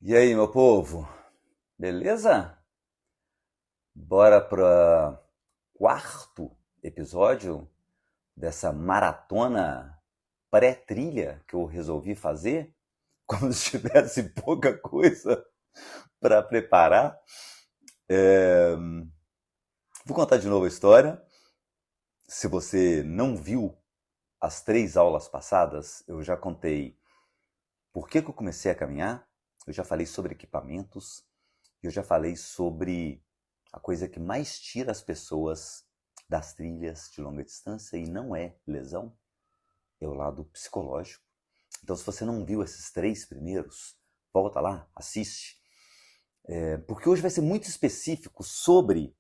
E aí, meu povo? Beleza? Bora para quarto episódio dessa maratona pré-trilha que eu resolvi fazer, como se tivesse pouca coisa para preparar. É, Vou contar de novo a história. Se você não viu as 3 aulas passadas, eu já contei por que eu comecei a caminhar, eu já falei sobre equipamentos, eu já falei sobre a coisa que mais tira as pessoas das trilhas de longa distância e não é lesão, é o lado psicológico. Então, se você não viu esses 3 primeiros, volta lá, assiste. Porque hoje vai ser muito específico sobre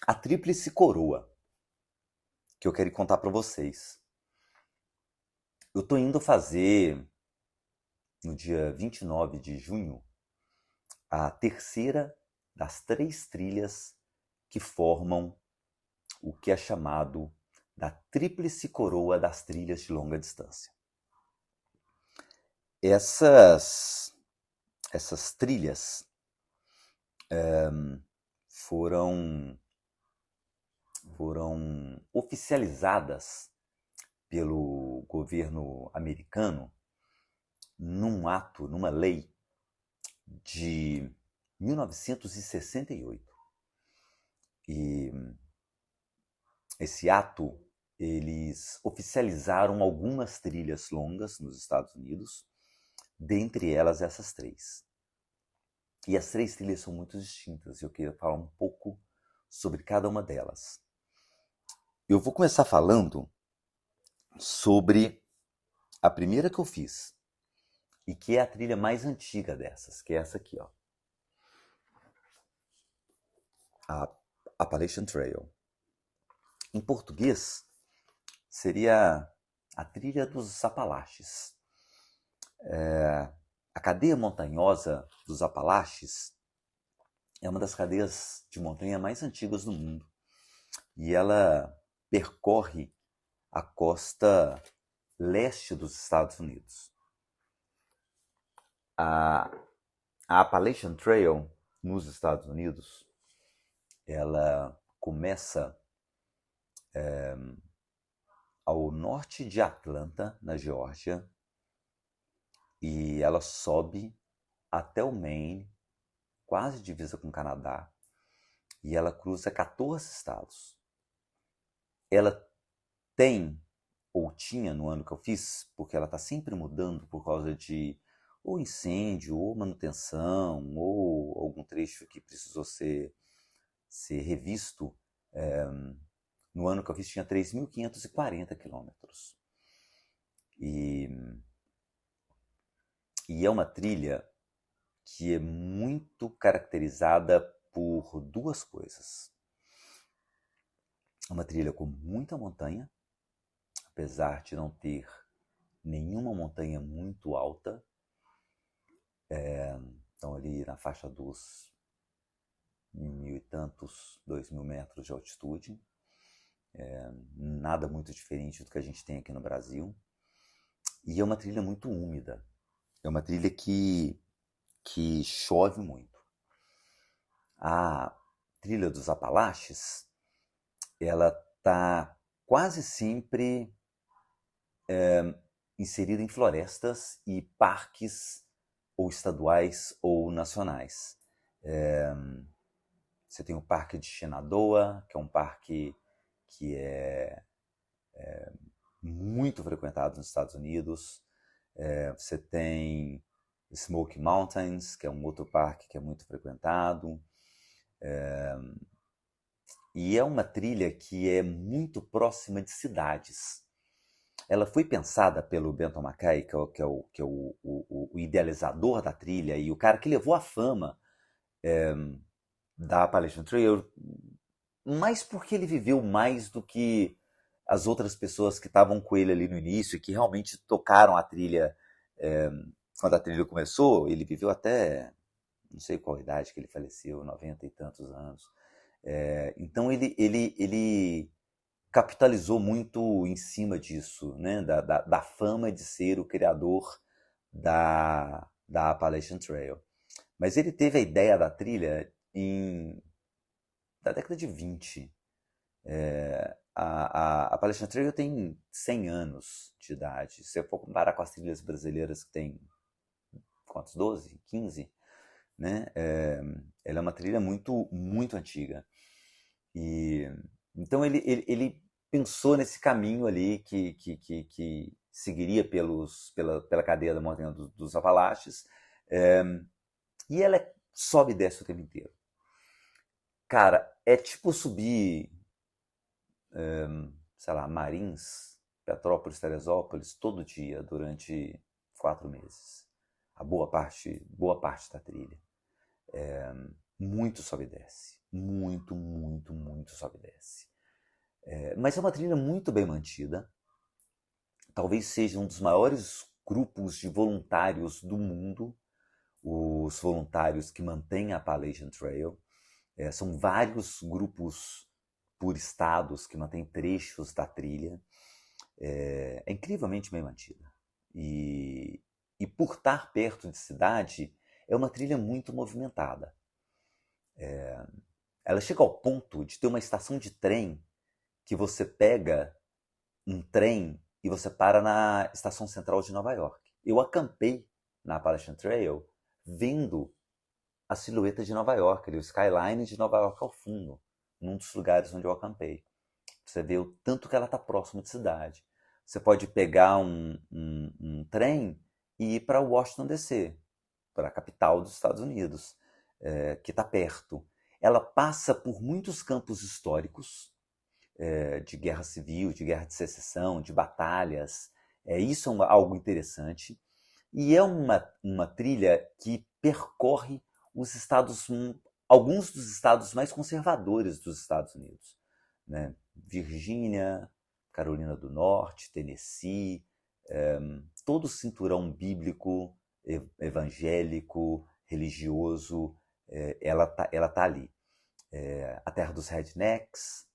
a tríplice coroa que eu quero contar para vocês. Eu estou indo fazer, no dia 29 de junho, a terceira das 3 trilhas que formam o que é chamado da tríplice coroa das trilhas de longa distância. Essas trilhas foram oficializadas pelo governo americano num ato, numa lei de 1968. E esse ato, eles oficializaram algumas trilhas longas nos Estados Unidos, dentre elas essas 3. E as 3 trilhas são muito distintas, e eu queria falar um pouco sobre cada uma delas. Eu vou começar falando sobre a primeira que eu fiz, e que é a trilha mais antiga dessas, que é essa aqui, ó. A Appalachian Trail. Em português, seria a trilha dos Apalaches. A cadeia montanhosa dos Apalaches é uma das cadeias de montanha mais antigas do mundo. E ela percorre a costa leste dos Estados Unidos. A Appalachian Trail nos Estados Unidos, ela começa ao norte de Atlanta, na Geórgia, e ela sobe até o Maine, quase divisa com o Canadá, e ela cruza 14 estados. Ela tem, ou tinha no ano que eu fiz, porque ela está sempre mudando por causa de ou incêndio, ou manutenção, ou algum trecho que precisou ser revisto. No ano que eu fiz tinha 3.540 quilômetros. E é uma trilha que é muito caracterizada por 2 coisas. É uma trilha com muita montanha, apesar de não ter nenhuma montanha muito alta. Então ali na faixa dos 1.000 e tantos, 2.000 metros de altitude. Nada muito diferente do que a gente tem aqui no Brasil. E é uma trilha muito úmida. É uma trilha que chove muito. A trilha dos Apalaches, ela está quase sempre inserida em florestas e parques ou estaduais ou nacionais. Você tem o Parque de Shenandoah, que é um parque que é muito frequentado nos Estados Unidos. Você tem Smoky Mountains, que é um outro parque que é muito frequentado. E é uma trilha que é muito próxima de cidades. Ela foi pensada pelo Benton MacKaye, que é o idealizador da trilha e o cara que levou a fama da Appalachian Trail, mas porque ele viveu mais do que as outras pessoas que estavam com ele ali no início e que realmente tocaram a trilha quando a trilha começou. Ele viveu até, não sei qual idade que ele faleceu, 90 e tantos anos. Então ele capitalizou muito em cima disso, né? da fama de ser o criador da Appalachian Trail. Mas ele teve a ideia da trilha da década de 20. A Appalachian Trail tem 100 anos de idade. Se eu for comparar com as trilhas brasileiras que tem, quantos? 12? 15? Né? Ela é uma trilha muito, muito antiga. Então ele pensou nesse caminho ali que seguiria pela cadeia da montanha dos Apalaches. E ela sobe e desce o tempo inteiro. Cara, é tipo subir, sei lá, Marins, Petrópolis, Teresópolis, todo dia durante 4 meses. A boa parte da trilha. Muito sobe e desce. Muito, muito, muito sobe e desce. Mas é uma trilha muito bem mantida. Talvez seja um dos maiores grupos de voluntários do mundo, os voluntários que mantêm a Appalachian Trail. São vários grupos por estados que mantêm trechos da trilha. É incrivelmente bem mantida. E por estar perto de cidade, é uma trilha muito movimentada. Ela chega ao ponto de ter uma estação de trem que você pega um trem e você para na estação central de Nova York. Eu acampei na Appalachian Trail vendo a silhueta de Nova York, o skyline de Nova York ao fundo, num dos lugares onde eu acampei. Você vê o tanto que ela está próximo de cidade. Você pode pegar um trem e ir para Washington DC, para a capital dos Estados Unidos, que está perto. Ela passa por muitos campos históricos, de guerra civil, de guerra de secessão, de batalhas. Isso é algo interessante. E é uma trilha que percorre alguns dos estados mais conservadores dos Estados Unidos, né? Virgínia, Carolina do Norte, Tennessee, todo o cinturão bíblico, evangélico, religioso, ela tá ali. A terra dos rednecks,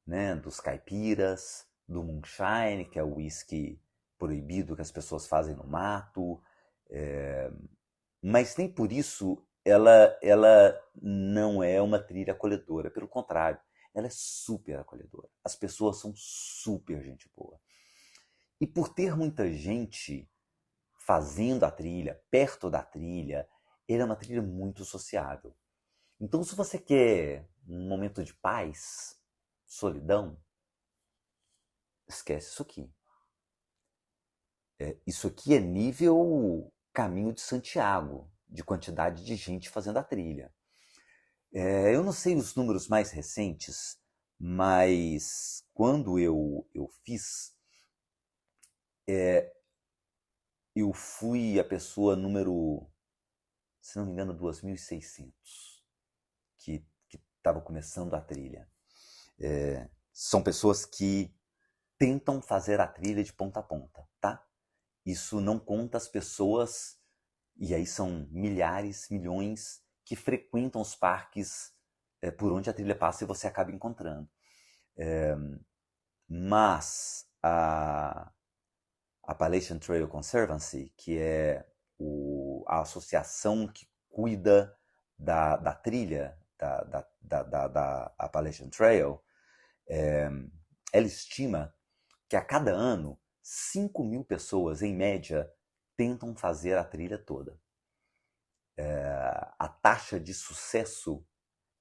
né? Dos caipiras, do moonshine, que é o whisky proibido que as pessoas fazem no mato. Mas nem por isso ela não é uma trilha acolhedora. Pelo contrário, ela é super acolhedora. As pessoas são super gente boa. E por ter muita gente fazendo a trilha, perto da trilha, ela é uma trilha muito sociável. Então, se você quer um momento de paz, solidão, esquece isso aqui. Isso aqui é nível Caminho de Santiago, de quantidade de gente fazendo a trilha. Eu não sei os números mais recentes, mas quando eu fiz, eu fui a pessoa número, se não me engano, 2.600, que estava começando a trilha. São pessoas que tentam fazer a trilha de ponta a ponta, tá? Isso não conta as pessoas, e aí são milhares, milhões, que frequentam os parques por onde a trilha passa e você acaba encontrando. Mas a Appalachian Trail Conservancy, que é a associação que cuida da trilha da Appalachian Trail, ela estima que a cada ano 5.000 pessoas, em média, tentam fazer a trilha toda. A taxa de sucesso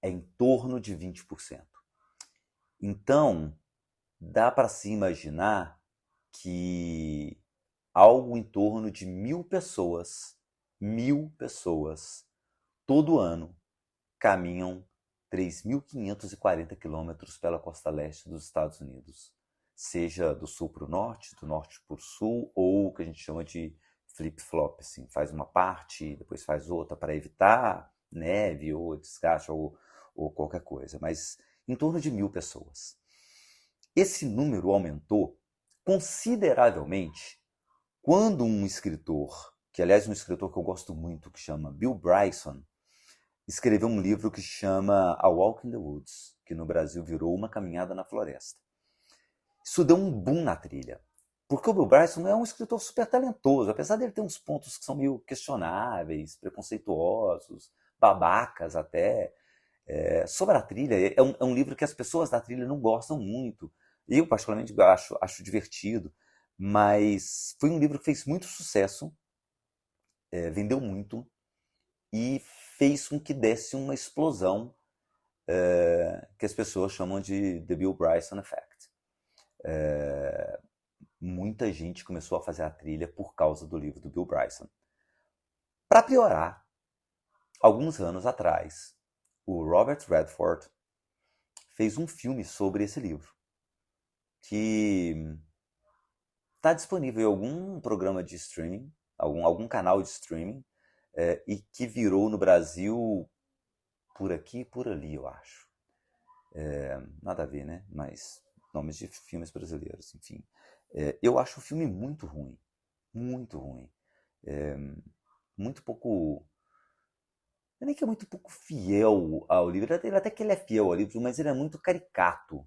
é em torno de 20%. Então, dá para se imaginar que algo em torno de 1.000 pessoas, todo ano, caminham 3.540 quilômetros pela costa leste dos Estados Unidos. Seja do sul para o norte, do norte para o sul, ou o que a gente chama de flip-flop, assim, faz uma parte, depois faz outra, para evitar neve ou desgaste ou qualquer coisa, mas em torno de 1.000 pessoas. Esse número aumentou consideravelmente quando um escritor, que aliás é um escritor que eu gosto muito, que chama Bill Bryson, escreveu um livro que chama A Walk in the Woods, que no Brasil virou Uma Caminhada na Floresta. Isso deu um boom na trilha, Porque o Bill Bryson é um escritor super talentoso, apesar dele ter uns pontos que são meio questionáveis, preconceituosos, babacas até. Sobre a trilha, é um livro que as pessoas da trilha não gostam muito. Eu, particularmente, acho divertido, mas foi um livro que fez muito sucesso, vendeu muito e fez com que desse uma explosão que as pessoas chamam de The Bill Bryson Effect. Muita gente começou a fazer a trilha por causa do livro do Bill Bryson. Para piorar, alguns anos atrás, o Robert Redford fez um filme sobre esse livro, que está disponível em algum programa de streaming, algum canal de streaming, e que virou no Brasil por aqui e por ali, eu acho. Nada a ver, né? Mas nomes de filmes brasileiros, enfim. Eu acho o filme muito ruim. Muito ruim. Muito pouco... Não é nem que é muito pouco fiel ao livro. Até que ele é fiel ao livro, mas ele é muito caricato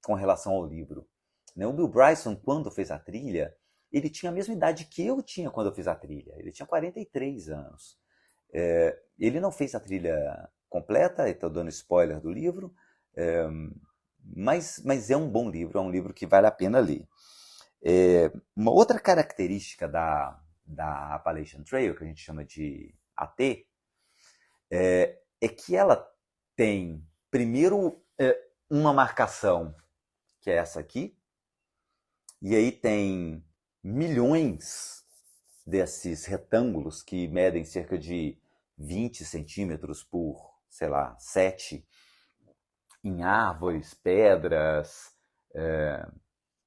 com relação ao livro. Né? O Bill Bryson, quando fez a trilha, ele tinha a mesma idade que eu tinha quando eu fiz a trilha. Ele tinha 43 anos. Ele não fez a trilha completa, estou dando spoiler do livro, mas é um bom livro, é um livro que vale a pena ler. Uma outra característica da Appalachian Trail, que a gente chama de AT, é que ela tem, primeiro, uma marcação, que é essa aqui, e aí tem milhões desses retângulos que medem cerca de 20 centímetros por, sei lá, 7, em árvores, pedras,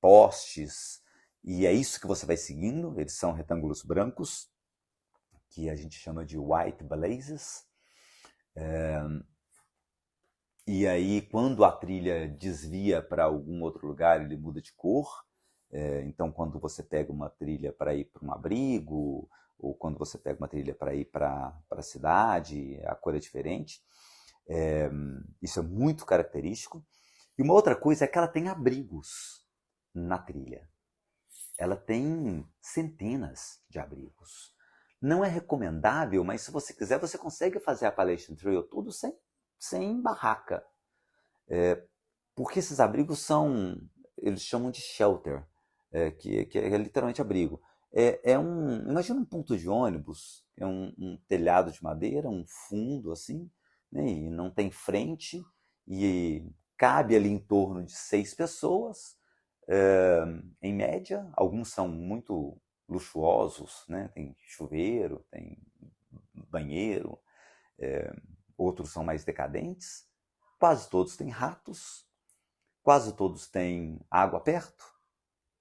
postes, e é isso que você vai seguindo. Eles são retângulos brancos, que a gente chama de white blazes. E aí, quando a trilha desvia para algum outro lugar, ele muda de cor. Então, quando você pega uma trilha para ir para um abrigo, ou quando você pega uma trilha para ir para a cidade, a cor é diferente. Isso é muito característico. E uma outra coisa é que ela tem abrigos na trilha. Ela tem centenas de abrigos. Não é recomendável, mas se você quiser, você consegue fazer a Appalachian Trail tudo sem barraca. Porque esses abrigos são, eles chamam de shelter, que é literalmente abrigo. Imagina um ponto de ônibus, é um telhado de madeira, um fundo assim, né, e não tem frente, e cabe ali em torno de 6 pessoas, em média. Alguns são muito luxuosos, né, tem chuveiro, tem banheiro, outros são mais decadentes. Quase todos têm ratos, quase todos têm água perto,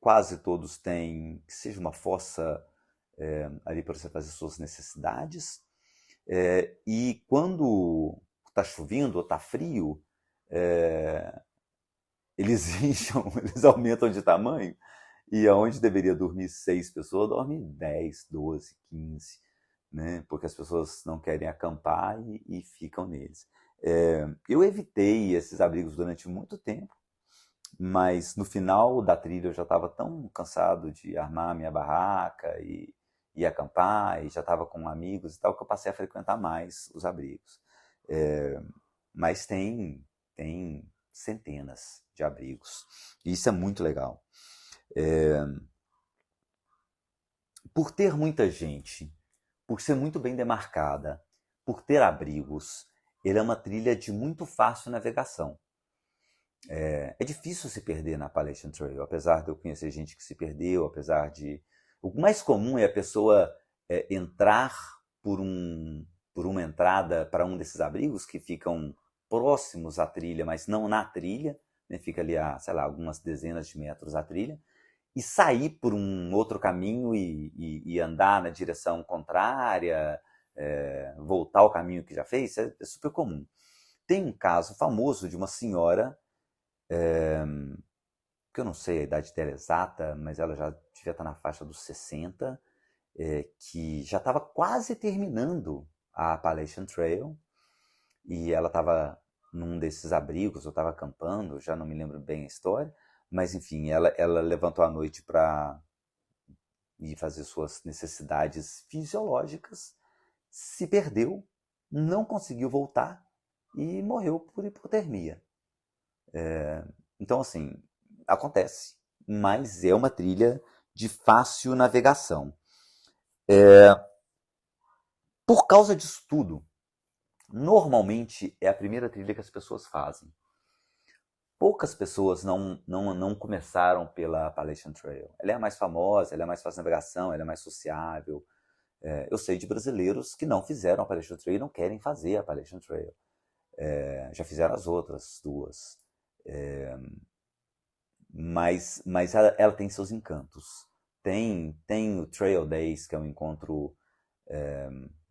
quase todos têm que seja uma fossa ali para você fazer suas necessidades. E quando está chovendo ou está frio, eles incham, eles aumentam de tamanho, e aonde deveria dormir 6 pessoas, dorme 10, 12, 15, né? Porque as pessoas não querem acampar e ficam neles. Eu evitei esses abrigos durante muito tempo, mas no final da trilha eu já estava tão cansado de armar minha barraca e acampar, e já estava com amigos e tal, que eu passei a frequentar mais os abrigos. Mas tem centenas de abrigos, e isso é muito legal. Por ter muita gente, por ser muito bem demarcada, por ter abrigos, ele é uma trilha de muito fácil navegação. É difícil se perder na Appalachian Trail, apesar de eu conhecer gente que se perdeu, apesar de... O mais comum é a pessoa entrar por uma entrada para um desses abrigos que ficam próximos à trilha, mas não na trilha, né? Fica ali a, sei lá, algumas dezenas de metros da trilha, e sair por um outro caminho e andar na direção contrária, voltar ao caminho que já fez, é super comum. Tem um caso famoso de uma senhora, que eu não sei a idade dela exata, mas ela já devia estar na faixa dos 60, que já estava quase terminando a Appalachian Trail, e ela estava num desses abrigos, eu estava acampando, já não me lembro bem a história, Mas enfim, ela levantou à noite para ir fazer suas necessidades fisiológicas, se perdeu, não conseguiu voltar e morreu por hipotermia. Então, assim, acontece, mas é uma trilha de fácil navegação. Por causa disso tudo, normalmente é a primeira trilha que as pessoas fazem. Poucas pessoas não começaram pela Appalachian Trail. Ela é a mais famosa, ela é a mais fácil de navegação, ela é mais sociável. Eu sei de brasileiros que não fizeram a Appalachian Trail e não querem fazer a Appalachian Trail. Já fizeram as outras duas. Mas ela tem seus encantos. Tem o Trail Days, que é um encontro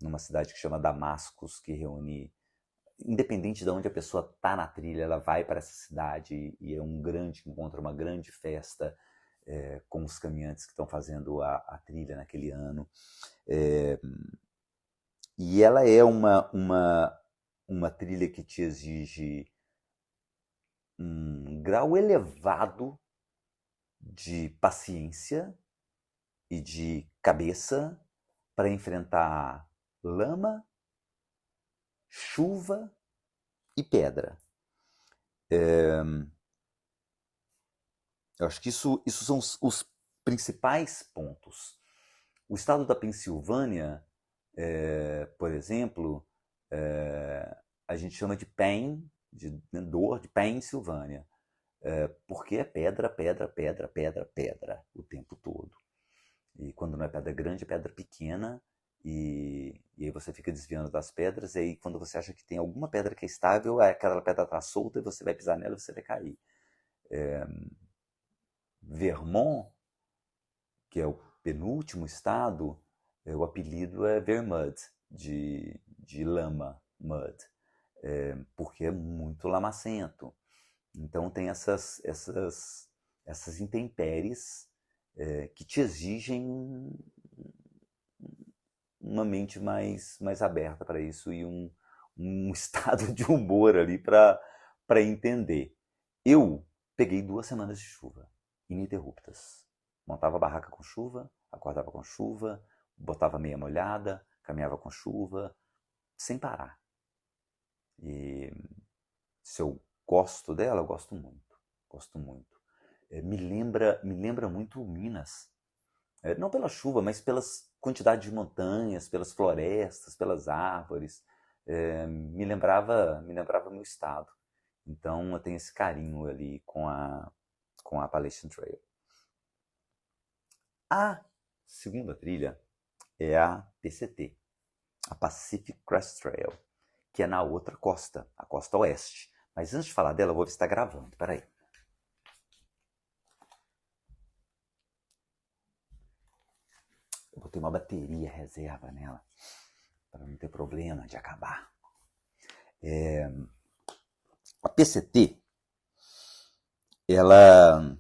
numa cidade que chama Damascus, que reúne, independente de onde a pessoa está na trilha, ela vai para essa cidade e é um grande encontro, uma grande festa com os caminhantes que estão fazendo a trilha naquele ano. E ela é uma trilha que te exige um grau elevado de paciência e de cabeça para enfrentar lama, chuva e pedra. Eu acho que isso são os principais pontos. O estado da Pensilvânia, por exemplo, a gente chama de Penn, de dor, de Pennsylvania, porque é pedra, pedra, pedra, pedra, pedra o tempo todo. E quando não é pedra grande, é pedra pequena, e aí você fica desviando das pedras, e aí quando você acha que tem alguma pedra que é estável, aquela pedra está solta e você vai pisar nela e você vai cair. Vermont, que é o penúltimo estado, o apelido é Vermud, de lama, mud, porque é muito lamacento. Então tem essas intempéries que te exigem uma mente mais aberta para isso e um estado de humor ali para entender. Eu peguei 2 semanas de chuva ininterruptas. Montava a barraca com chuva, acordava com chuva, botava meia molhada, caminhava com chuva, sem parar. E se eu gosto dela, eu gosto muito. Gosto muito. Me lembra muito Minas. Não pela chuva, mas pelas quantidades de montanhas, pelas florestas, pelas árvores. Me lembrava meu estado. Então eu tenho esse carinho ali com a Appalachian Trail. A segunda trilha é a PCT, a Pacific Crest Trail, que é na outra costa, a costa oeste. Mas antes de falar dela, eu vou ver se está gravando. Peraí. Eu botei uma bateria reserva nela, para não ter problema de acabar. A PCT, ela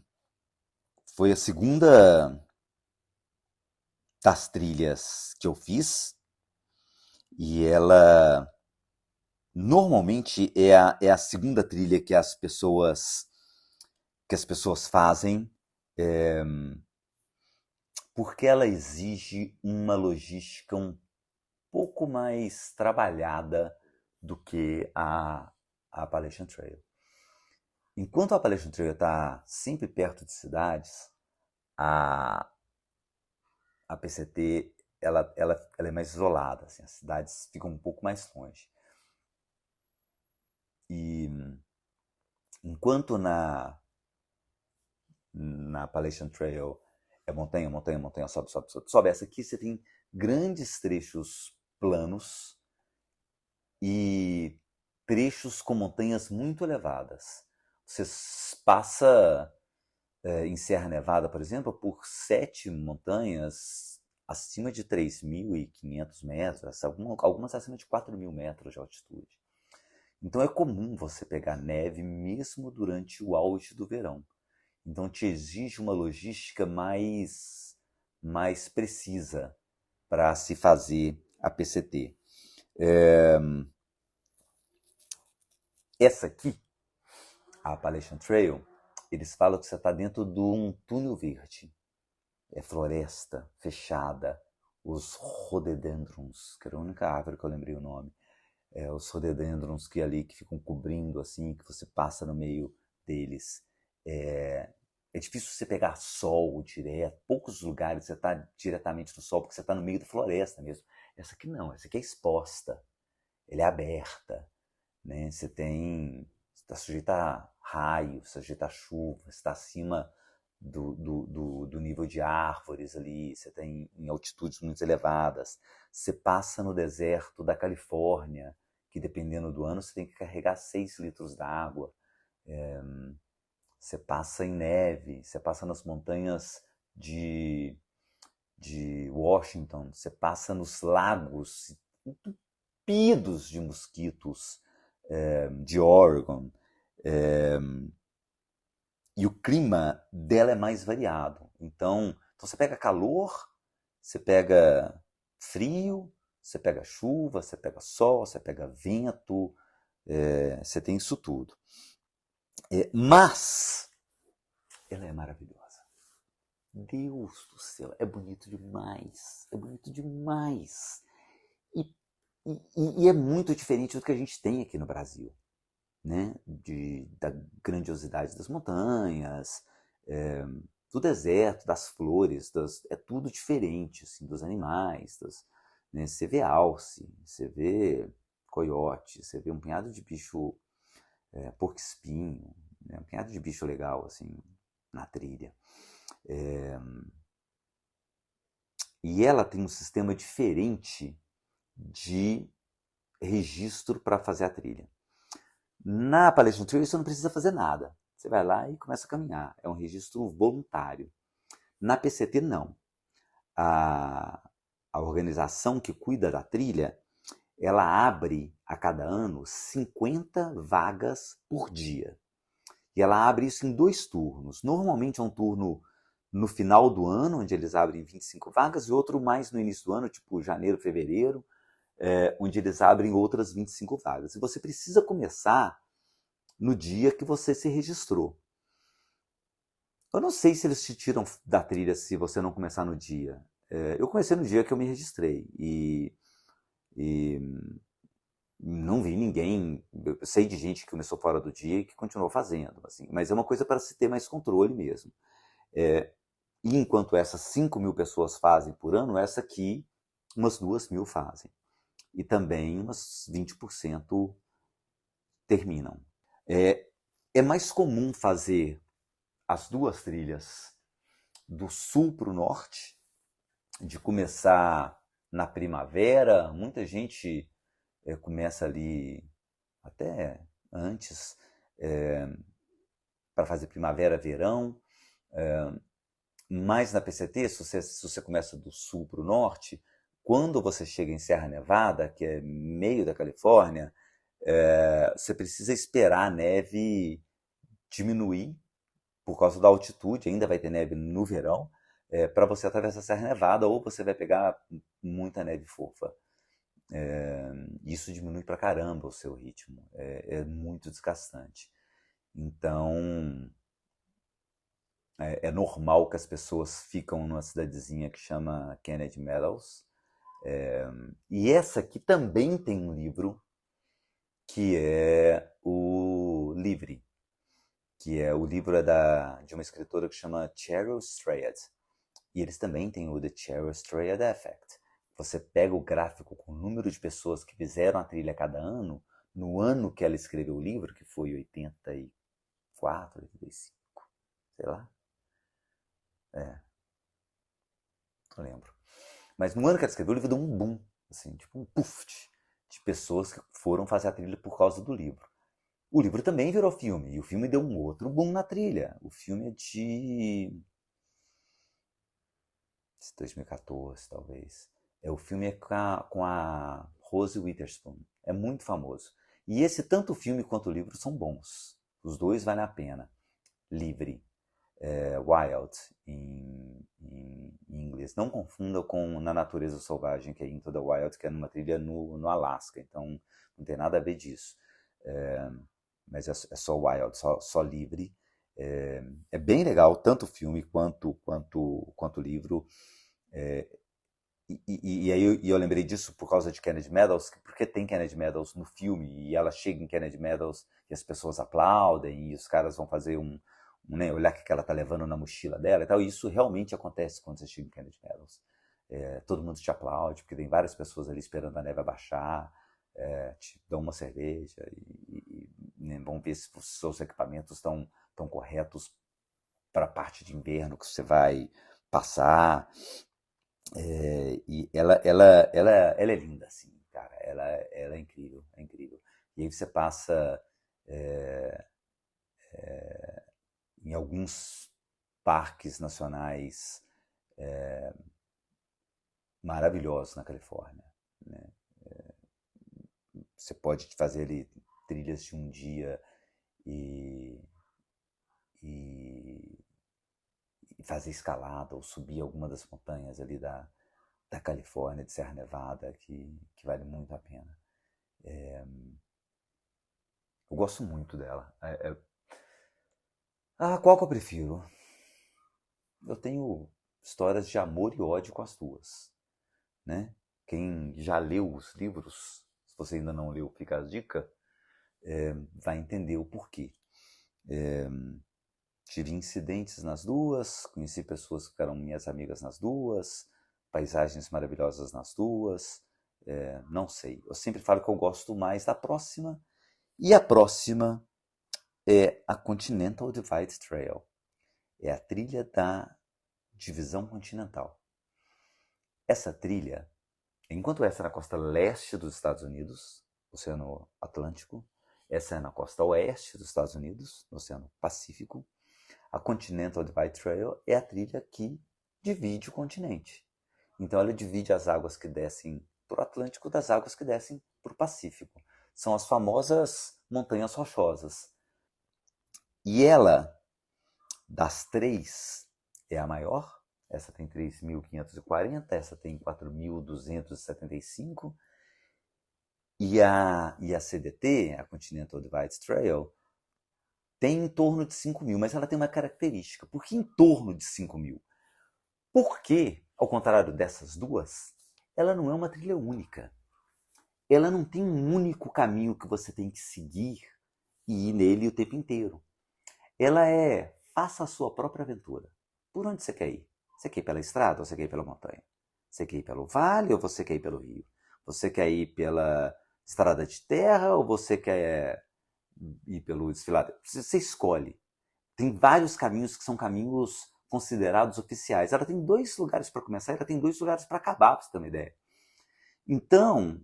foi a segunda das trilhas que eu fiz, e ela normalmente é a segunda trilha que as pessoas fazem, porque ela exige uma logística um pouco mais trabalhada do que a Appalachian Trail. Enquanto a Appalachian Trail está sempre perto de cidades, a PCT ela é mais isolada, assim, as cidades ficam um pouco mais longe. E enquanto na Appalachian Trail é montanha, montanha, montanha, sobe, sobe, sobe, sobe, essa aqui você tem grandes trechos planos e trechos com montanhas muito elevadas. Você passa em Serra Nevada, por exemplo, por 7 montanhas acima de 3.500 metros, algumas acima de 4.000 metros de altitude. Então é comum você pegar neve mesmo durante o auge do verão. Então te exige uma logística mais precisa para se fazer a PCT. Essa aqui, a Appalachian Trail, eles falam que você está dentro de um túnel verde. É floresta fechada, os rhododendrons, que era a única árvore que eu lembrei o nome. Os rhododendrons que ali que ficam cobrindo assim, que você passa no meio deles. É difícil você pegar sol direto, poucos lugares você está diretamente no sol, porque você está no meio da floresta mesmo. Essa aqui não, essa aqui é exposta, ela é aberta, né? Você está sujeito a raio, está sujeito a chuva, está acima do nível de árvores ali, você está em altitudes muito elevadas. Você passa no deserto da Califórnia, que dependendo do ano você tem que carregar 6 litros d'água. Você passa em neve, você passa nas montanhas de Washington, você passa nos lagos entupidos de mosquitos de Oregon. E o clima dela é mais variado. Então você pega calor, você pega frio, você pega chuva, você pega sol, você pega vento, você tem isso tudo. Mas ela é maravilhosa. Deus do céu, é bonito demais. É bonito demais. E é muito diferente do que a gente tem aqui no Brasil, né? Da grandiosidade das montanhas, do deserto, das flores, é tudo diferente, assim, dos animais. Né? Você vê alce, você vê coiote, você vê um punhado de bicho, porco-espinho, né? Um punhado de bicho legal assim, na trilha. E ela tem um sistema diferente de registro para fazer a trilha. Na Appalachian Trail você não precisa fazer nada. Você vai lá e começa a caminhar. É um registro voluntário. Na PCT, não. A organização que cuida da trilha, ela abre a cada ano 50 vagas por dia. E ela abre isso em 2 turnos. Normalmente é um turno no final do ano, onde eles abrem 25 vagas, e outro mais no início do ano, tipo janeiro, fevereiro, onde eles abrem outras 25 vagas. E você precisa começar no dia que você se registrou. Eu não sei se eles te tiram da trilha se você não começar no dia. Eu comecei no dia que eu me registrei e não vi ninguém, eu sei de gente que começou fora do dia e que continuou fazendo, assim, mas é uma coisa para se ter mais controle mesmo. E enquanto essas 5.000 pessoas fazem por ano, essa aqui, umas 2.000 fazem. E também umas 20% terminam. É mais comum fazer as 2 trilhas do sul para o norte, de começar na primavera. Muita gente começa ali até antes, para fazer primavera, verão. Mas na PCT, se você começa do sul para o norte, quando você chega em Serra Nevada, que é meio da Califórnia, você precisa esperar a neve diminuir por causa da altitude, ainda vai ter neve no verão, para você atravessar a Serra Nevada, ou você vai pegar muita neve fofa. Isso diminui pra caramba o seu ritmo, é muito desgastante. Então, é normal que as pessoas ficam numa cidadezinha que chama Kennedy Meadows. E essa aqui também tem um livro, que é o Livre, que é o livro de uma escritora que chama Cheryl Strayed. E eles também têm o The Cheryl Strayed Effect. Você pega o gráfico com o número de pessoas que fizeram a trilha cada ano, no ano que ela escreveu o livro, que foi 84, 85, sei lá. Não lembro. Mas no ano que ela escreveu o livro, deu um boom, assim, tipo um puff de pessoas que foram fazer a trilha por causa do livro. O livro também virou filme, e o filme deu um outro boom na trilha. O filme é de 2014, talvez. O filme é com a Rose Witherspoon. É muito famoso. E esse, tanto o filme quanto o livro, são bons. Os dois valem a pena. Livre. Wild, em inglês. Não confunda com Na Natureza Selvagem, que é Into the Wild, que é numa trilha no Alasca. Então, não tem nada a ver disso. Mas é só Wild, só livre. É bem legal, tanto o filme quanto o livro. E aí eu lembrei disso por causa de Kennedy Meadows, porque tem Kennedy Meadows no filme, e ela chega em Kennedy Meadows e as pessoas aplaudem, e os caras vão fazer né, olhar o que ela tá levando na mochila dela e tal. E isso realmente acontece quando você chega em Kennedy Meadows. Todo mundo te aplaude, porque tem várias pessoas ali esperando a neve abaixar, te dão uma cerveja né, vão ver se os seus equipamentos estão corretos para a parte de inverno que você vai passar. E ela é linda, assim, cara. Ela é incrível, é incrível. E aí você passa é, em alguns parques nacionais maravilhosos na Califórnia, né? Você pode fazer ali trilhas de um dia e, e, e fazer escalada ou subir alguma das montanhas ali da Califórnia, de Serra Nevada, que vale muito a pena. Eu gosto muito dela. Qual que eu prefiro? Eu tenho histórias de amor e ódio com as duas, né? Quem já leu os livros, se você ainda não leu, fica a dica, vai entender o porquê. Tive incidentes nas duas, conheci pessoas que ficaram minhas amigas nas duas, paisagens maravilhosas nas duas, não sei. Eu sempre falo que eu gosto mais da próxima, e a próxima é a Continental Divide Trail. É a trilha da divisão continental. Essa trilha, enquanto essa é na costa leste dos Estados Unidos, Oceano Atlântico, essa é na costa oeste dos Estados Unidos, no Oceano Pacífico, a Continental Divide Trail é a trilha que divide o continente. Então ela divide as águas que descem para o Atlântico das águas que descem para o Pacífico. São as famosas montanhas rochosas. E ela, das três, é a maior. Essa tem 3.540, essa tem 4.275. E a CDT, a Continental Divide Trail, tem em torno de 5.000, mas ela tem uma característica. Por que em torno de 5.000? Porque, ao contrário dessas duas, ela não é uma trilha única. Ela não tem um único caminho que você tem que seguir e ir nele o tempo inteiro. Ela faça a sua própria aventura. Por onde você quer ir? Você quer ir pela estrada ou você quer ir pela montanha? Você quer ir pelo vale ou você quer ir pelo rio? Você quer ir pela estrada de terra ou você quer ir pelo desfiladeiro? Você escolhe. Tem vários caminhos que são caminhos considerados oficiais. Ela tem 2 lugares para começar e ela tem 2 lugares para acabar, para você ter uma ideia. Então,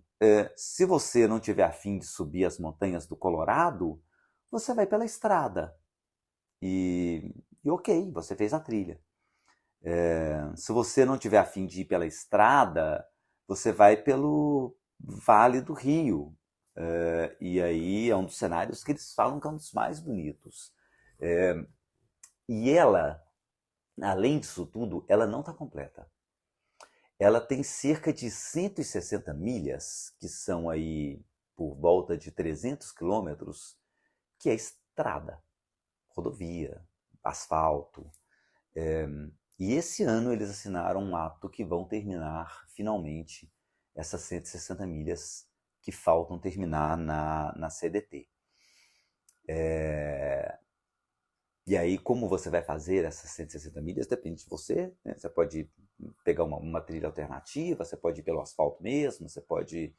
se você não tiver afim de subir as montanhas do Colorado, você vai pela estrada. E ok, você fez a trilha. Se você não tiver afim de ir pela estrada, você vai pelo Vale do Rio. E aí é um dos cenários que eles falam que é um dos mais bonitos. E ela, além disso tudo, ela não está completa. Ela tem cerca de 160 milhas, que são aí por volta de 300 quilômetros, que é estrada, rodovia, asfalto. E esse ano eles assinaram um ato que vão terminar finalmente essas 160 milhas que faltam terminar na CDT. E aí, como você vai fazer essas 160 milhas, depende de você. Né? Você pode pegar uma trilha alternativa, você pode ir pelo asfalto mesmo, você pode,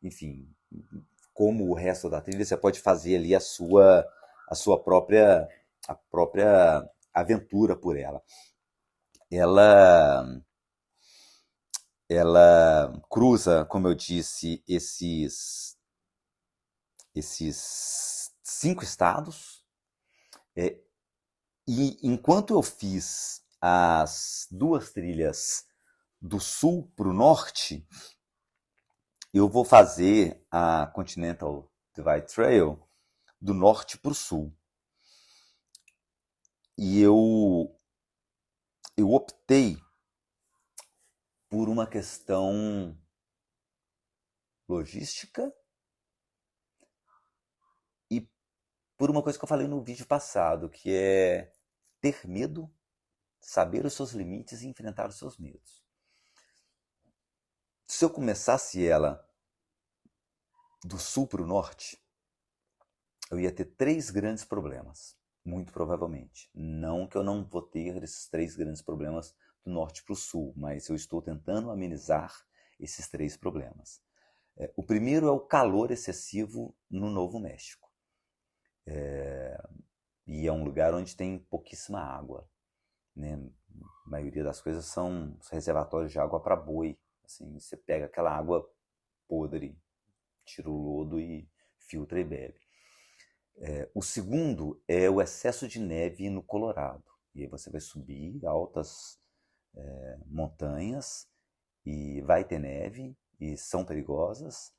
enfim, como o resto da trilha, você pode fazer ali a sua própria aventura por ela. Ela cruza, como eu disse, esses 5 estados. E enquanto eu fiz as 2 trilhas do sul para o norte, eu vou fazer a Continental Divide Trail do norte para o sul. E eu optei por uma questão logística e por uma coisa que eu falei no vídeo passado, que é ter medo, saber os seus limites e enfrentar os seus medos. Se eu começasse ela do sul para o norte, eu ia ter 3 grandes problemas, muito provavelmente. Não que eu não vou ter esses 3 grandes problemas do norte para o sul, mas eu estou tentando amenizar esses 3 problemas. O primeiro é o calor excessivo no Novo México. E é um lugar onde tem pouquíssima água, né? A maioria das coisas são reservatórios de água para boi. Assim, você pega aquela água podre, tira o lodo e filtra e bebe. O segundo é o excesso de neve no Colorado. E aí você vai subir altas montanhas e vai ter neve e são perigosas,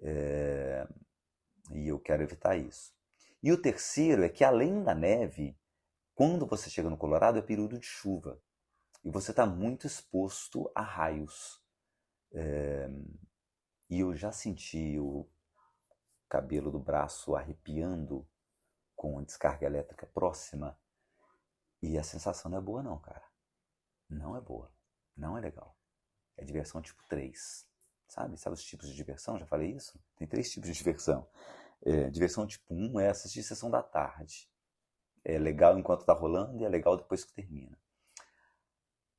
e eu quero evitar isso. E o terceiro é que, além da neve, quando você chega no Colorado é período de chuva e você está muito exposto a raios. E eu já senti o cabelo do braço arrepiando com a descarga elétrica próxima, e a sensação não é boa não, cara. Não é boa. Não é legal. É diversão tipo 3. Sabe os tipos de diversão? Já falei isso? Tem 3 tipos de diversão. Diversão tipo 1 é assistir sessão da tarde. É legal enquanto tá rolando e é legal depois que termina.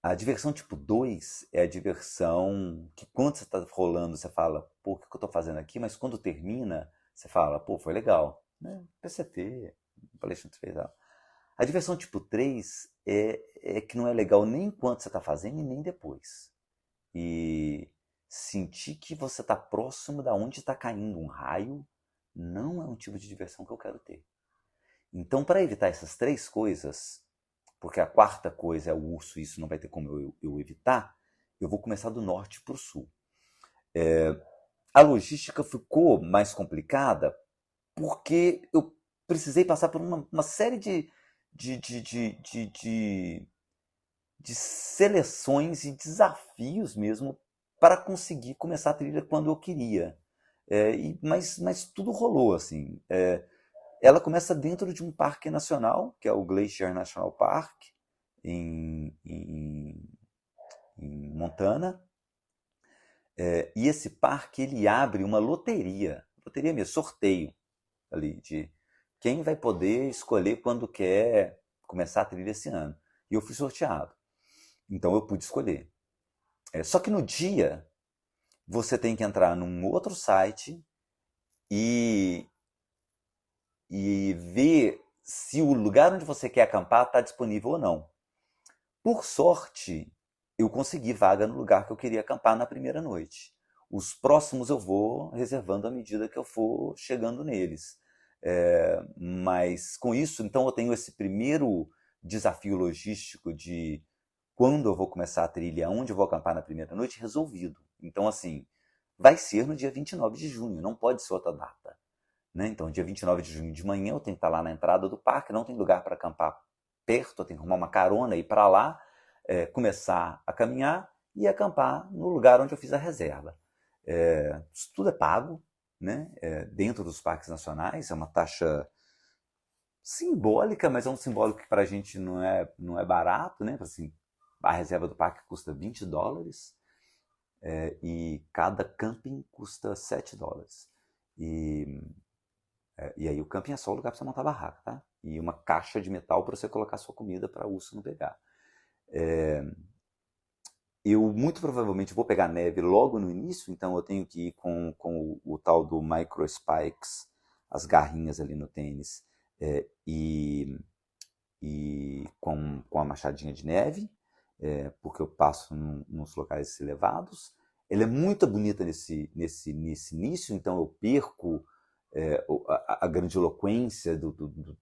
A diversão tipo 2 é a diversão que, quando você tá rolando, você fala, pô, o que eu tô fazendo aqui? Mas quando termina, você fala, pô, foi legal. Né? PCT, PlayStation 3 e tal. A diversão tipo 3 é que não é legal nem enquanto você tá fazendo e nem depois. E sentir que você tá próximo da onde tá caindo um raio não é um tipo de diversão que eu quero ter. Então, para evitar essas 3 coisas, porque a quarta coisa é o urso, e isso não vai ter como eu evitar, eu vou começar do norte para o sul. A logística ficou mais complicada porque eu precisei passar por uma série de seleções e desafios mesmo para conseguir começar a trilha quando eu queria. Mas tudo rolou, assim. Ela começa dentro de um parque nacional, que é o Glacier National Park, em Montana. E esse parque ele abre uma loteria mesmo, sorteio ali de quem vai poder escolher quando quer começar a trilha esse ano. E eu fui sorteado. Então eu pude escolher. Só que no dia você tem que entrar num outro site e ver se o lugar onde você quer acampar está disponível ou não. Por sorte, eu consegui vaga no lugar que eu queria acampar na primeira noite. Os próximos eu vou reservando à medida que eu for chegando neles. Mas com isso, então eu tenho esse primeiro desafio logístico de quando eu vou começar a trilha, onde eu vou acampar na primeira noite, resolvido. Então, assim, vai ser no dia 29 de junho, não pode ser outra data. Né? Então, dia 29 de junho de manhã, eu tenho que estar lá na entrada do parque, não tem lugar para acampar perto, eu tenho que arrumar uma carona, ir para lá, começar a caminhar e acampar no lugar onde eu fiz a reserva. Isso tudo é pago, né? Dentro dos parques nacionais, é uma taxa simbólica, mas é um simbólico que para a gente não é barato, né? Assim, a reserva do parque custa $20 e cada camping custa $7. E aí o camping é só o lugar para você montar a barraca, tá? E uma caixa de metal para você colocar sua comida para o urso não pegar. Eu muito provavelmente vou pegar neve logo no início, então eu tenho que ir com o tal do Micro Spikes, as garrinhas ali no tênis, e com a machadinha de neve, porque eu passo nos locais elevados. Ela é muito bonita nesse início, então eu perco a grandiloquência do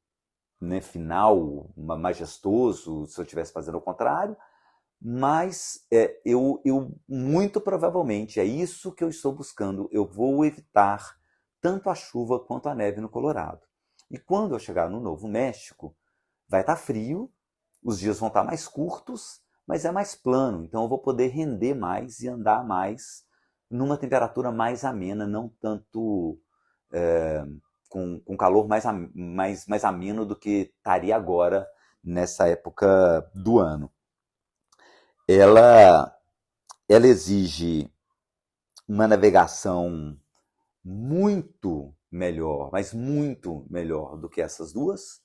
né, final, majestoso, se eu estivesse fazendo ao contrário, mas eu muito provavelmente, é isso que eu estou buscando, eu vou evitar tanto a chuva quanto a neve no Colorado. E quando eu chegar no Novo México, vai estar frio, os dias vão estar mais curtos, mas é mais plano, então eu vou poder render mais e andar mais numa temperatura mais amena, não tanto com calor mais ameno do que estaria agora nessa época do ano. Ela, ela exige uma navegação muito melhor, mas muito melhor do que essas duas,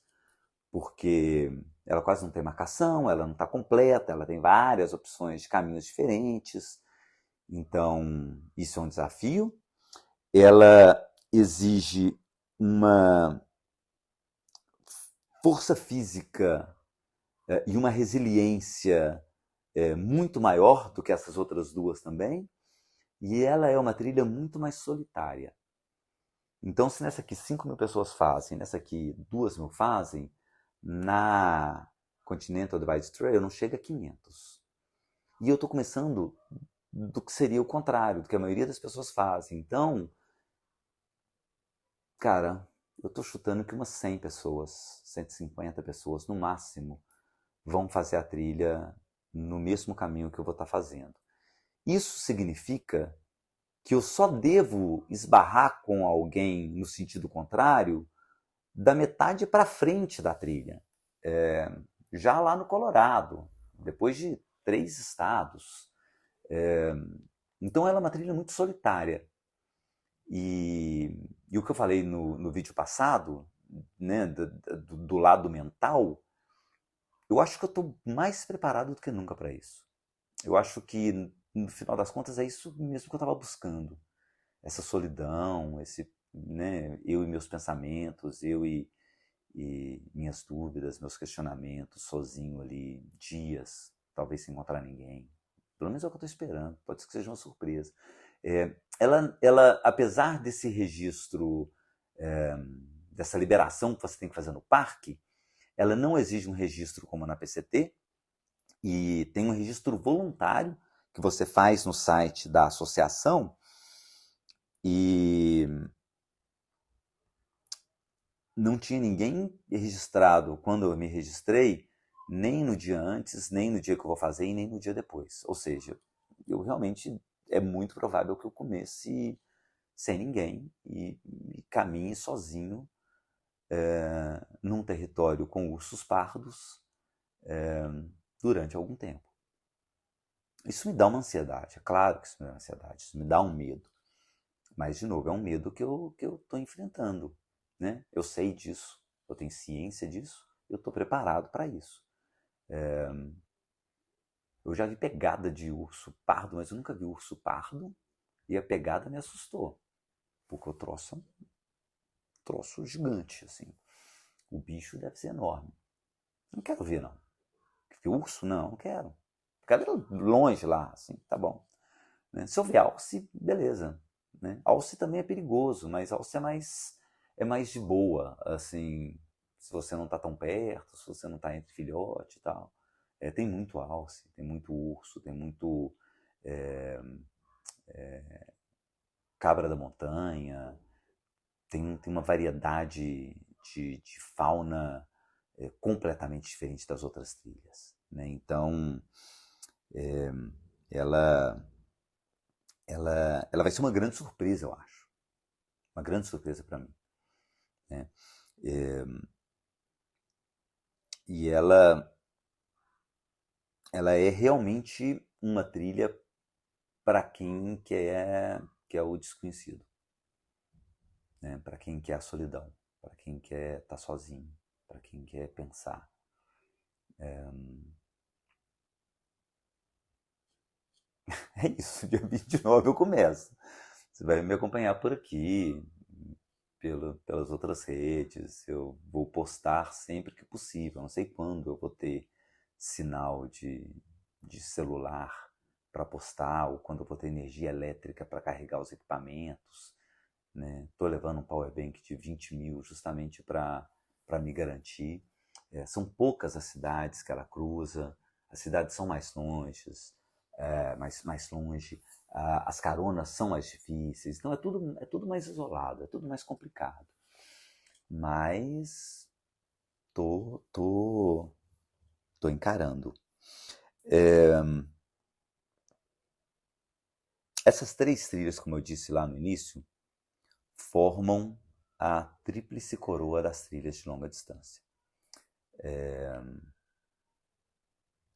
porque ela quase não tem marcação, ela não está completa, ela tem várias opções de caminhos diferentes, então isso é um desafio. Ela exige uma força física e uma resiliência muito maior do que essas outras duas também, e ela é uma trilha muito mais solitária. Então, se nessa aqui 5.000 pessoas fazem, nessa aqui 2.000 fazem, na Continental Divide Trail não chega a 500. E eu estou começando do que seria o contrário, do que a maioria das pessoas fazem. Então, cara, eu estou chutando que umas 100 pessoas, 150 pessoas no máximo, vão fazer a trilha no mesmo caminho que eu vou estar fazendo. Isso significa que eu só devo esbarrar com alguém no sentido contrário da metade para frente da trilha. Já lá no Colorado, depois de 3 estados. Então ela é uma trilha muito solitária. E o que eu falei no vídeo passado, né, do lado mental, eu acho que eu estou mais preparado do que nunca para isso. Eu acho que, no final das contas, é isso mesmo que eu estava buscando. Essa solidão, né, eu e meus pensamentos, eu e minhas dúvidas, meus questionamentos, sozinho ali, dias, talvez sem encontrar ninguém. Pelo menos é o que eu estou esperando, pode ser que seja uma surpresa. Ela, apesar desse registro, dessa liberação que você tem que fazer no parque, ela não exige um registro como na PCT, e tem um registro voluntário que você faz no site da associação, e não tinha ninguém registrado quando eu me registrei, nem no dia antes, nem no dia que eu vou fazer e nem no dia depois. Ou seja, eu realmente é muito provável que eu comece sem ninguém e caminhe sozinho num território com ursos pardos durante algum tempo. Isso me dá uma ansiedade, é claro que isso me dá uma ansiedade, isso me dá um medo. Mas, de novo, é um medo que eu estou enfrentando. Né? Eu sei disso, eu tenho ciência disso, eu estou preparado para isso. Eu já vi pegada de urso pardo, mas eu nunca vi urso pardo e a pegada me assustou. Porque o troço é um troço gigante, assim. O bicho deve ser enorme. Não quero ver, não. Ver urso? Não quero. Quero ver longe lá, assim, tá bom. Né? Se eu ver alce, beleza. Né? Alce também é perigoso, mas alce é mais de boa, assim, se você não tá tão perto, se você não tá entre filhote e tal. Tem muito alce, tem muito urso, tem muito cabra da montanha, tem uma variedade de fauna completamente diferente das outras trilhas. Né? Então, ela vai ser uma grande surpresa, eu acho. Uma grande surpresa para mim. Né? E ela é realmente uma trilha para quem quer o desconhecido. Né? Para quem quer a solidão. Para quem quer estar sozinho. Para quem quer pensar. É isso, dia 29 eu começo. Você vai me acompanhar por aqui, pelas outras redes. Eu vou postar sempre que possível. Não sei quando eu vou ter sinal de celular para postar, ou quando eu vou ter energia elétrica para carregar os equipamentos. Estou levando um power bank de 20.000 justamente para me garantir. São poucas as cidades que ela cruza, as cidades são mais longe, mais longe, as caronas são mais difíceis, então é tudo mais isolado, é tudo mais complicado. Mas tô encarando. Essas 3 trilhas, como eu disse lá no início, formam a tríplice coroa das trilhas de longa distância.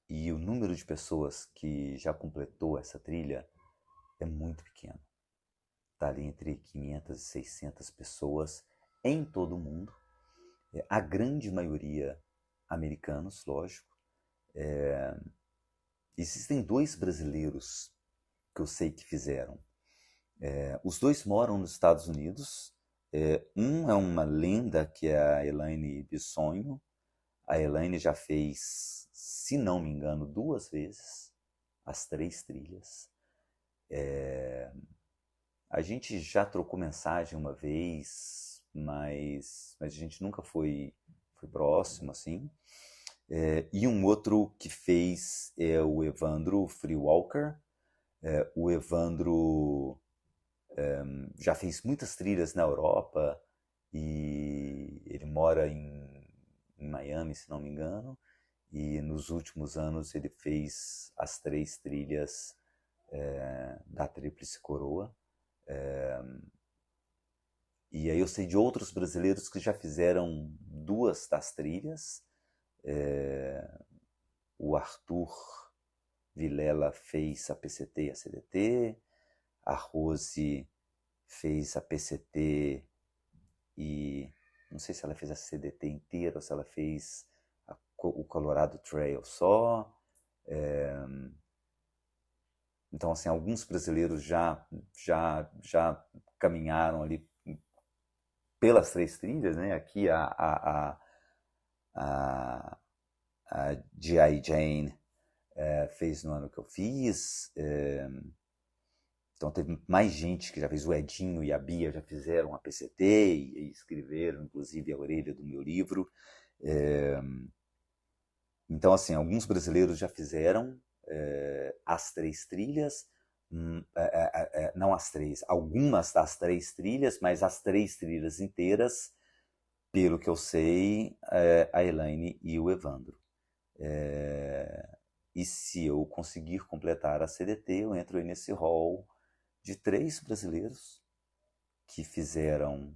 E o número de pessoas que já completou essa trilha é muito pequeno. Está ali entre 500 e 600 pessoas em todo o mundo. A grande maioria americanos, lógico. Existem 2 brasileiros que eu sei que fizeram. Os 2 moram nos Estados Unidos. Um é uma lenda, que é a Elaine Bissonho. A Elaine já fez, se não me engano, 2 vezes as 3 trilhas. A gente já trocou mensagem uma vez, mas a gente nunca foi próximo, assim. E um outro que fez é o Evandro Freewalker. O Evandro já fez muitas trilhas na Europa e ele mora em Miami, se não me engano. E nos últimos anos ele fez as 3 trilhas da Tríplice Coroa. E aí eu sei de outros brasileiros que já fizeram 2 das trilhas. O Arthur Vilela fez a PCT e a CDT. A Rose fez a PCT e não sei se ela fez a CDT inteira ou se ela fez o Colorado Trail só. Então, assim, alguns brasileiros já caminharam ali pelas 3 trilhas, né? Aqui a G.I. Jane fez no ano que eu fiz. Então teve mais gente que já fez. O Edinho e a Bia já fizeram a PCT e escreveram, inclusive, a orelha do meu livro. Então, assim, alguns brasileiros já fizeram as 3 trilhas, não as 3, algumas das 3 trilhas, mas as 3 trilhas inteiras, pelo que eu sei, a Elaine e o Evandro. E se eu conseguir completar a CDT, eu entro aí nesse hall de 3 brasileiros que fizeram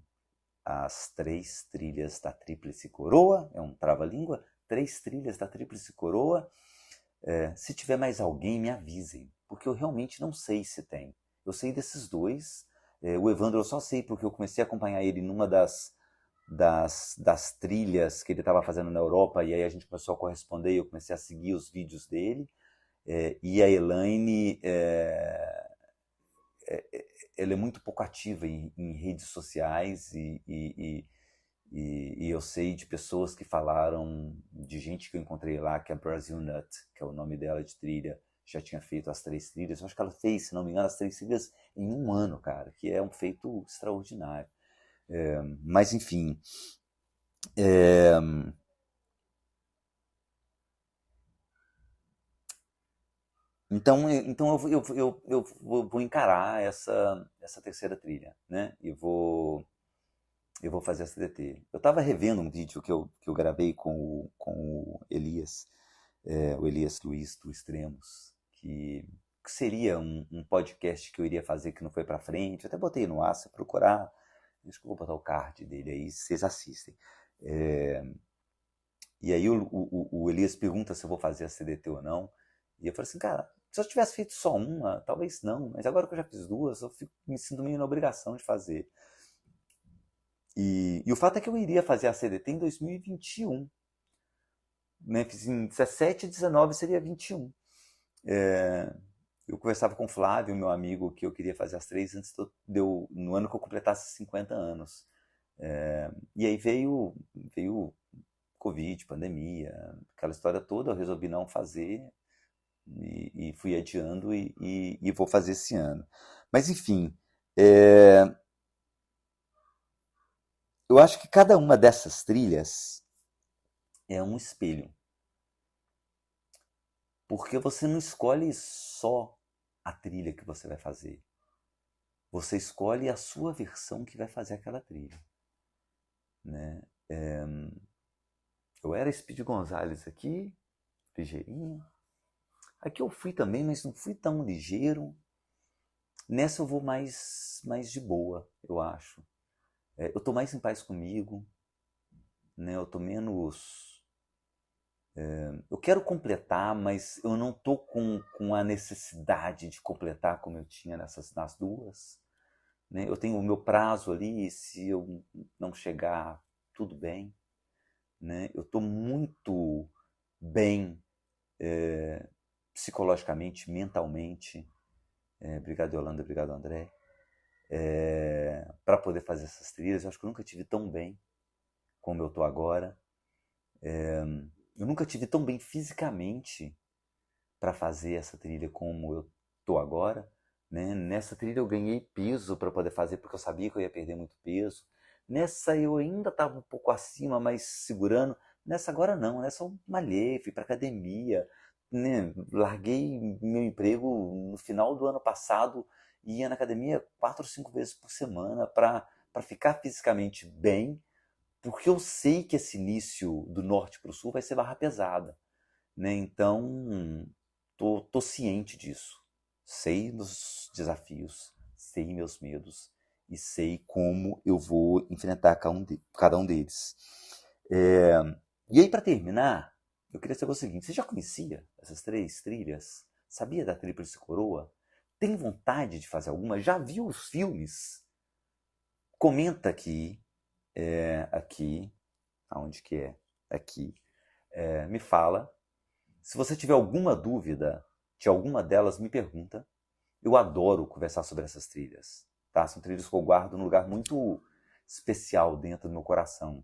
as 3 trilhas da Tríplice Coroa. É um trava-língua. 3 trilhas da Tríplice Coroa. Se tiver mais alguém, me avisem, porque eu realmente não sei se tem. Eu sei desses 2. O Evandro eu só sei porque eu comecei a acompanhar ele numa das trilhas que ele estava fazendo na Europa, e aí a gente começou a corresponder e eu comecei a seguir os vídeos dele. E a Elaine, ela é muito pouco ativa em redes sociais e eu sei de pessoas que falaram, de gente que eu encontrei lá, que a Brazil Nut, que é o nome dela de trilha, já tinha feito as 3 trilhas. Eu acho que ela fez, se não me engano, as 3 trilhas em 1 ano, cara, que é um feito extraordinário. Mas, enfim, então eu vou encarar essa 3ª trilha, né? Eu vou fazer a CDT. Eu estava revendo um vídeo que eu gravei com o Elias, o Elias Luiz do Extremos, que seria um podcast que eu iria fazer que não foi para frente. Eu até botei no ar, se procurar, acho que eu vou botar o card dele aí, vocês assistem. E aí o Elias pergunta se eu vou fazer a CDT ou não. E eu falei assim, cara, se eu tivesse feito só uma, talvez não, mas agora que eu já fiz 2, eu me sinto meio na obrigação de fazer. E o fato é que eu iria fazer a CDT em 2021. Né? Fiz em 17, 19 seria 21. Eu conversava com o Flávio, meu amigo, que eu queria fazer as 3 antes no ano que eu completasse 50 anos. E aí veio Covid, pandemia, aquela história toda. Eu resolvi não fazer e fui adiando e vou fazer esse ano. Mas, enfim, eu acho que cada uma dessas trilhas é um espelho. Porque você não escolhe só a trilha que você vai fazer. Você escolhe a sua versão que vai fazer aquela trilha. Né? Eu era Speed Gonzalez aqui, ligeirinho. Aqui eu fui também, mas não fui tão ligeiro. Nessa eu vou mais de boa, eu acho. eu estou mais em paz comigo, né? Eu estou menos... eu quero completar, mas eu não estou com a necessidade de completar como eu tinha nas duas. Né? Eu tenho o meu prazo ali, e se eu não chegar, tudo bem. Né? Eu estou muito bem psicologicamente, mentalmente. Obrigado, Yolanda, obrigado, André. Para poder fazer essas trilhas. Eu acho que eu nunca tive tão bem como eu estou agora. Eu nunca tive tão bem fisicamente para fazer essa trilha como eu estou agora. Né? Nessa trilha eu ganhei peso para poder fazer, porque eu sabia que eu ia perder muito peso. Nessa eu ainda estava um pouco acima, mas segurando. Nessa agora não, nessa eu malhei, fui para academia, né? Larguei meu emprego no final do ano passado e ia na academia 4 ou 5 vezes por semana para ficar fisicamente bem, porque eu sei que esse início do norte para o sul vai ser barra pesada. Né? Então, tô ciente disso. Sei dos desafios, sei meus medos e sei como eu vou enfrentar cada um deles. E aí, para terminar, eu queria saber o seguinte: você já conhecia essas 3 trilhas? Sabia da Tríplice Coroa? Tem vontade de fazer alguma? Já viu os filmes? Comenta aqui, aonde que é? Aqui. Me fala. Se você tiver alguma dúvida de alguma delas, me pergunta. Eu adoro conversar sobre essas trilhas. Tá? São trilhas que eu guardo num lugar muito especial dentro do meu coração.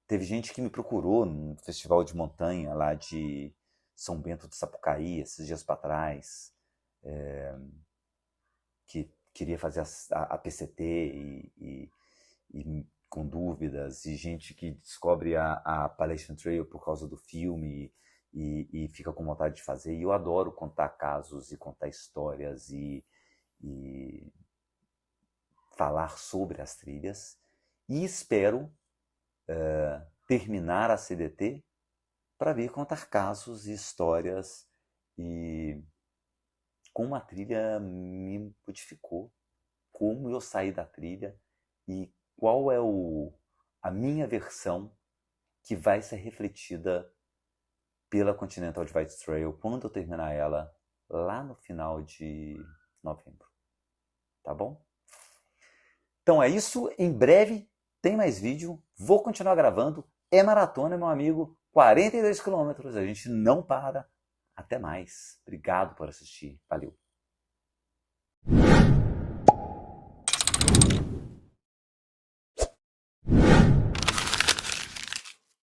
Teve gente que me procurou no festival de montanha lá de São Bento do Sapucaí, esses dias para trás, que queria fazer a PCT e com dúvidas, e gente que descobre a Appalachian Trail por causa do filme e fica com vontade de fazer. E eu adoro contar casos e contar histórias e falar sobre as trilhas. E espero terminar a CDT para vir contar casos e histórias e como a trilha me modificou, como eu saí da trilha e qual é a minha versão que vai ser refletida pela Continental Divide Trail quando eu terminar ela lá no final de novembro. Tá bom? Então é isso. Em breve tem mais vídeo. Vou continuar gravando. É maratona, meu amigo. 42 quilômetros. A gente não para. Até mais. Obrigado por assistir. Valeu.